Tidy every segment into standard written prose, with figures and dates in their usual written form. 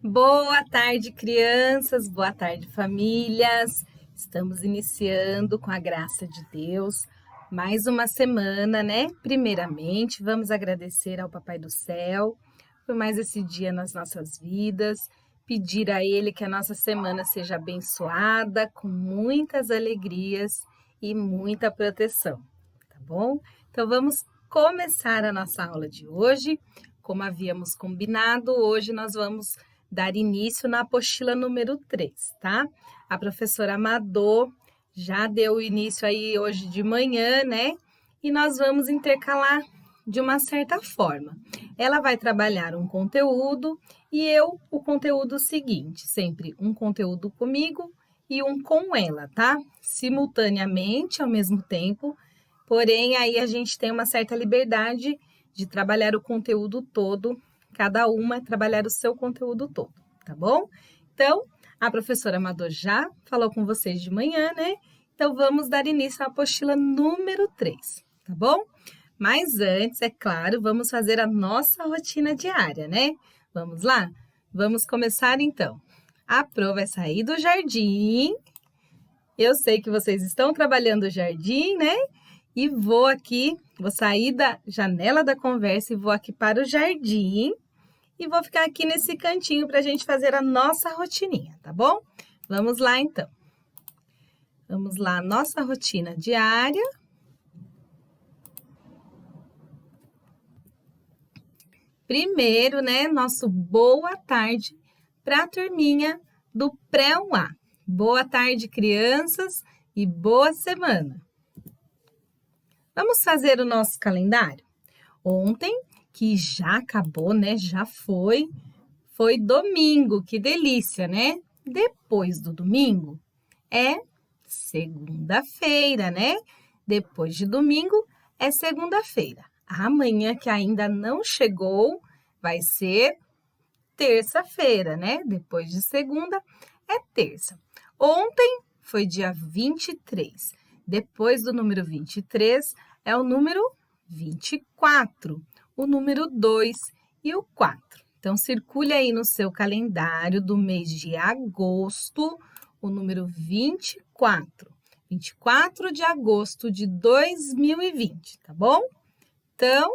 Boa tarde, crianças, boa tarde, famílias. Estamos iniciando com a graça de Deus mais uma semana, né? Primeiramente, vamos agradecer ao Papai do Céu por mais esse dia nas nossas vidas, pedir a Ele que a nossa semana seja abençoada, com muitas alegrias e muita proteção, tá bom? Então vamos começar a nossa aula de hoje. Como havíamos combinado, hoje nós vamos dar início na apostila número 3, tá? A professora Amador já deu início aí hoje de manhã, né? E nós vamos intercalar de uma certa forma. Ela vai trabalhar um conteúdo e eu o conteúdo seguinte, sempre um conteúdo comigo e um com ela, tá? Simultaneamente, ao mesmo tempo, porém aí a gente tem uma certa liberdade de trabalhar o conteúdo todo, cada uma trabalhar o seu conteúdo todo, tá bom? Então, a professora Amador já falou com vocês de manhã, né? Então, vamos dar início à apostila número 3, tá bom? Mas antes, é claro, vamos fazer a nossa rotina diária, né? Vamos lá? Vamos começar então. A Pro vai sair do jardim. Eu sei que vocês estão trabalhando o jardim, né? E vou sair da janela da conversa e vou aqui para o jardim e vou ficar aqui nesse cantinho para a gente fazer a nossa rotininha, tá bom? Vamos lá, então. Vamos lá, nossa rotina diária. Primeiro, né, nosso boa tarde para a turminha do Pré-1A. Boa tarde, crianças, e boa semana. Vamos fazer o nosso calendário? Ontem, que já acabou, né? Já foi domingo, que delícia, né? Depois do domingo é segunda-feira, né? Depois de domingo é segunda-feira. Amanhã, que ainda não chegou, vai ser terça-feira, né? Depois de segunda é terça. Ontem foi dia 23. Depois do número 23 é o número 24, o número 2 e o 4. Então, circule aí no seu calendário do mês de agosto o número 24. 24 de agosto de 2020, tá bom? Então,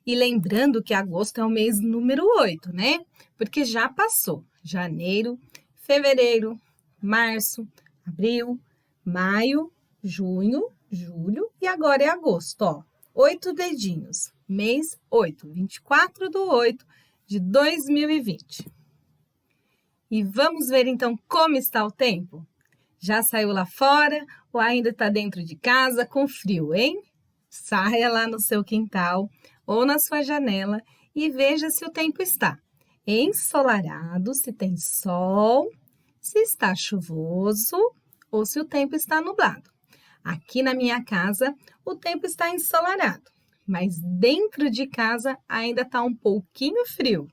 e lembrando que agosto é o mês número 8, né? Porque já passou janeiro, fevereiro, março, abril, maio, junho, julho e agora é agosto, ó. 8 dedinhos, mês 8, 24/8 de 2020. E vamos ver então como está o tempo? Já saiu lá fora ou ainda está dentro de casa com frio, hein? Saia lá no seu quintal ou na sua janela e veja se o tempo está ensolarado, se tem sol, se está chuvoso ou se o tempo está nublado. Aqui na minha casa, o tempo está ensolarado, mas dentro de casa ainda está um pouquinho frio.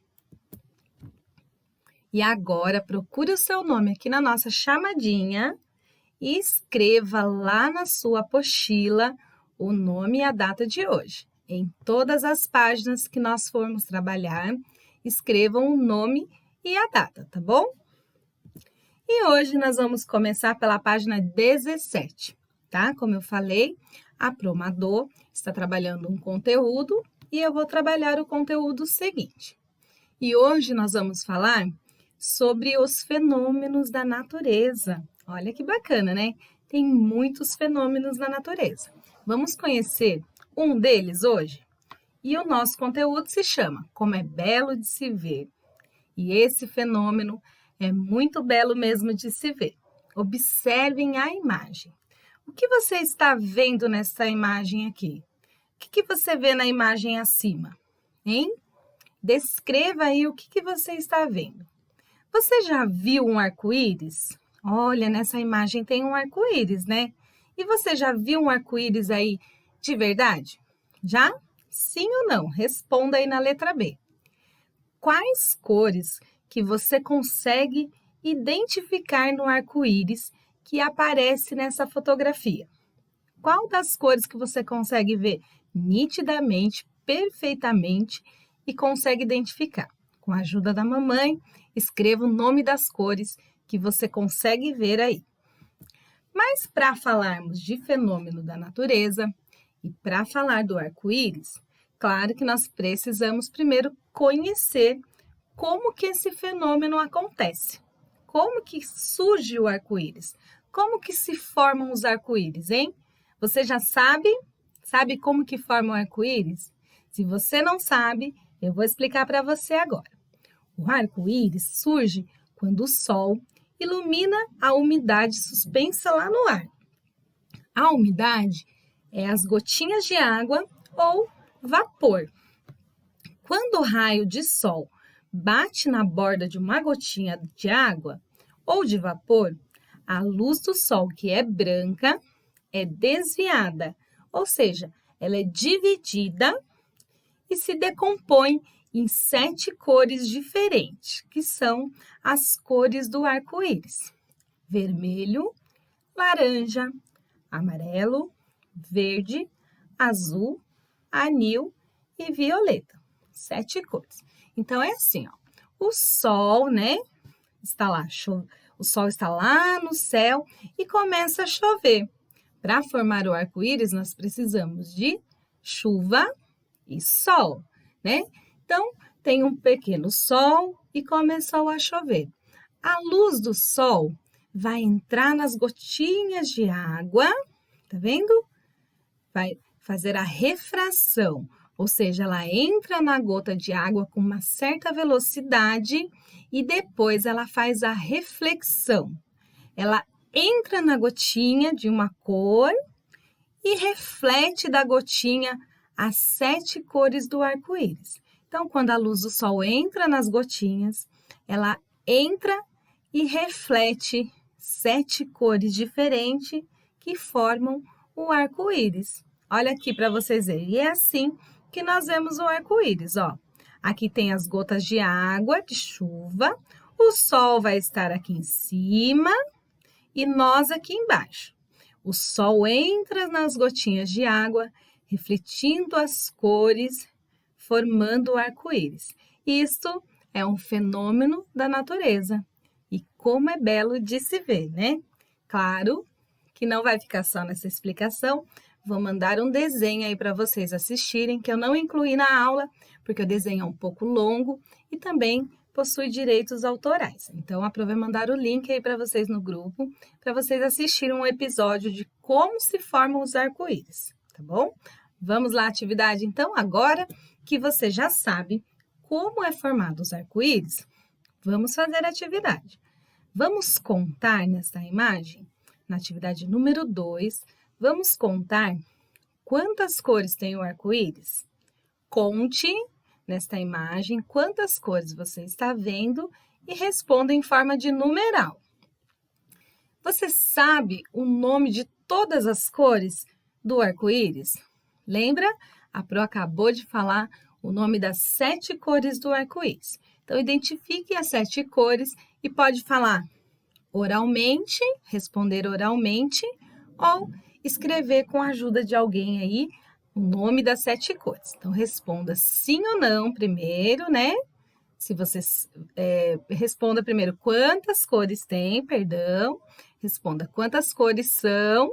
E agora, procure o seu nome aqui na nossa chamadinha e escreva lá na sua apostila o nome e a data de hoje. Em todas as páginas que nós formos trabalhar, escrevam o nome e a data, tá bom? E hoje nós vamos começar pela página 17, tá? Como eu falei, a Promador está trabalhando um conteúdo e eu vou trabalhar o conteúdo seguinte. E hoje nós vamos falar sobre os fenômenos da natureza. Olha que bacana, né? Tem muitos fenômenos na natureza. Vamos conhecer um deles hoje? E o nosso conteúdo se chama Como é Belo de se Ver. E esse fenômeno é muito belo mesmo de se ver. Observem a imagem. O que você está vendo nessa imagem aqui? O que você vê na imagem acima? Hein? Descreva aí o que você está vendo. Você já viu um arco-íris? Olha, nessa imagem tem um arco-íris, né? E você já viu um arco-íris aí de verdade? Já? Sim ou não? Responda aí na letra B. Quais cores que você consegue identificar no arco-íris que aparece nessa fotografia? Qual das cores que você consegue ver nitidamente, perfeitamente e consegue identificar? Com a ajuda da mamãe, escreva o nome das cores que você consegue ver aí. Mas para falarmos de fenômeno da natureza e para falar do arco-íris, claro que nós precisamos primeiro conhecer como que esse fenômeno acontece. Como que surge o arco-íris? Como que se formam os arco-íris, hein? Você já sabe? Sabe como que forma o arco-íris? Se você não sabe, eu vou explicar para você agora. O arco-íris surge quando o sol ilumina a umidade suspensa lá no ar. A umidade é as gotinhas de água ou vapor. Quando o raio de sol bate na borda de uma gotinha de água ou de vapor, a luz do sol, que é branca, é desviada, ou seja, ela é dividida e se decompõe em 7 cores diferentes, que são as cores do arco-íris: vermelho, laranja, amarelo, verde, azul, anil e violeta. 7 cores. Então, é assim, ó, o sol, né, está lá, o sol está lá no céu e começa a chover. Para formar o arco-íris, nós precisamos de chuva e sol, né? Então, tem um pequeno sol e começou a chover. A luz do sol vai entrar nas gotinhas de água, tá vendo? Vai fazer a refração, ou seja, ela entra na gota de água com uma certa velocidade e depois ela faz a reflexão. Ela entra na gotinha de uma cor e reflete da gotinha as 7 cores do arco-íris. Então, quando a luz do sol entra nas gotinhas, ela entra e reflete 7 cores diferentes que formam o arco-íris. Olha aqui para vocês verem. E é assim que nós vemos o arco-íris, ó. Aqui tem as gotas de água, de chuva, o sol vai estar aqui em cima e nós aqui embaixo. O sol entra nas gotinhas de água, refletindo as cores, formando o arco-íris. Isto é um fenômeno da natureza. E como é belo de se ver, né? Claro que não vai ficar só nessa explicação. Vou mandar um desenho aí para vocês assistirem, que eu não incluí na aula, porque o desenho é um pouco longo e também possui direitos autorais. Então, aprovei mandar o link aí para vocês no grupo, para vocês assistirem um episódio de como se formam os arco-íris, tá bom? Vamos lá, atividade, então, agora que você já sabe como é formado os arco-íris, vamos fazer a atividade. Vamos contar nesta imagem, na atividade número 2, vamos contar quantas cores tem o arco-íris? Conte nesta imagem quantas cores você está vendo e responda em forma de numeral. Você sabe o nome de todas as cores do arco-íris? Lembra? A Pro acabou de falar o nome das 7 cores do arco-íris. Então, identifique as 7 cores e pode falar oralmente, responder oralmente ou escrever com a ajuda de alguém aí o nome das 7 cores. Então, responda sim ou não primeiro, né? Se você responda primeiro quantas cores tem, perdão. Responda quantas cores são,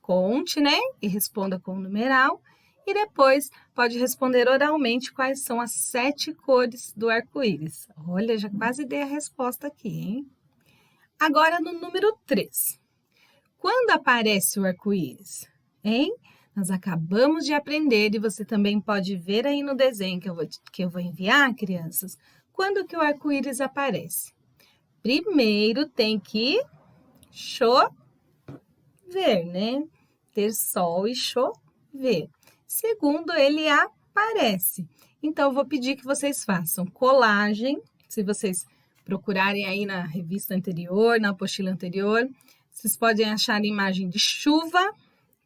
conte, né? E responda com o numeral. E depois pode responder oralmente quais são as 7 cores do arco-íris. Olha, já quase dei a resposta aqui, hein? Agora no número 3. Quando aparece o arco-íris, hein? Nós acabamos de aprender e você também pode ver aí no desenho que eu vou enviar, crianças, quando que o arco-íris aparece. Primeiro tem que chover, né? Ter sol e chover. Segundo, ele aparece. Então, eu vou pedir que vocês façam colagem. Se vocês procurarem aí na revista anterior, na apostila anterior, vocês podem achar a imagem de chuva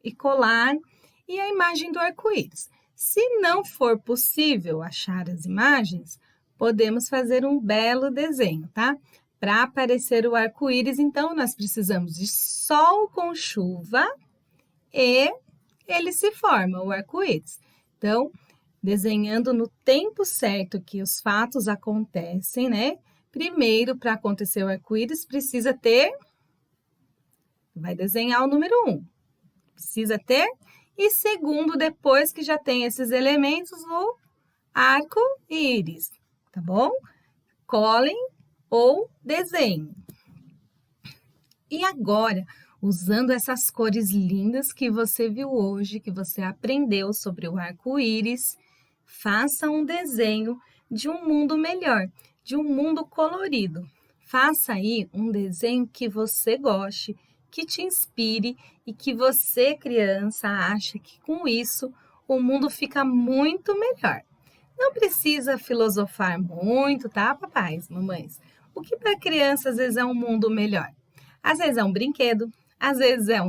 e colar e a imagem do arco-íris. Se não for possível achar as imagens, podemos fazer um belo desenho, tá? Para aparecer o arco-íris, então, nós precisamos de sol com chuva e ele se forma, o arco-íris. Então, desenhando no tempo certo que os fatos acontecem, né? Primeiro, para acontecer o arco-íris, precisa ter. Vai desenhar o número 1. Precisa ter. E segundo, depois que já tem esses elementos, o arco-íris, tá bom? Colhem ou desenhem. E agora, usando essas cores lindas que você viu hoje, que você aprendeu sobre o arco-íris, faça um desenho de um mundo melhor, de um mundo colorido. Faça aí um desenho que você goste, que te inspire e que você, criança, acha que com isso o mundo fica muito melhor. Não precisa filosofar muito, tá, papais, mamães? O que para criança às vezes é um mundo melhor? Às vezes é um brinquedo, às vezes é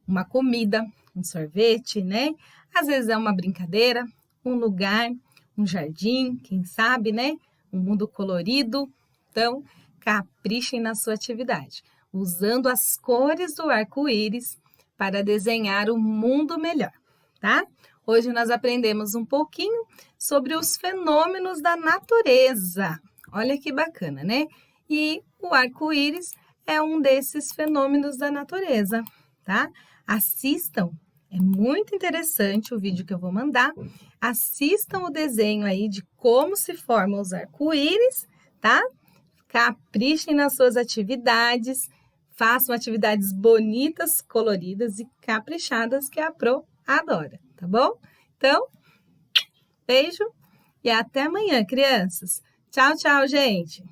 uma comida, um sorvete, né? Às vezes é uma brincadeira, um lugar, um jardim, quem sabe, né? Um mundo colorido. Então, caprichem na sua atividade, usando as cores do arco-íris para desenhar um mundo melhor, tá? Hoje nós aprendemos um pouquinho sobre os fenômenos da natureza. Olha que bacana, né? E o arco-íris é um desses fenômenos da natureza, tá? Assistam, é muito interessante o vídeo que eu vou mandar. Assistam o desenho aí de como se formam os arco-íris, tá? Caprichem nas suas atividades, façam atividades bonitas, coloridas e caprichadas que a Pro adora, tá bom? Então, beijo e até amanhã, crianças. Tchau, tchau, gente!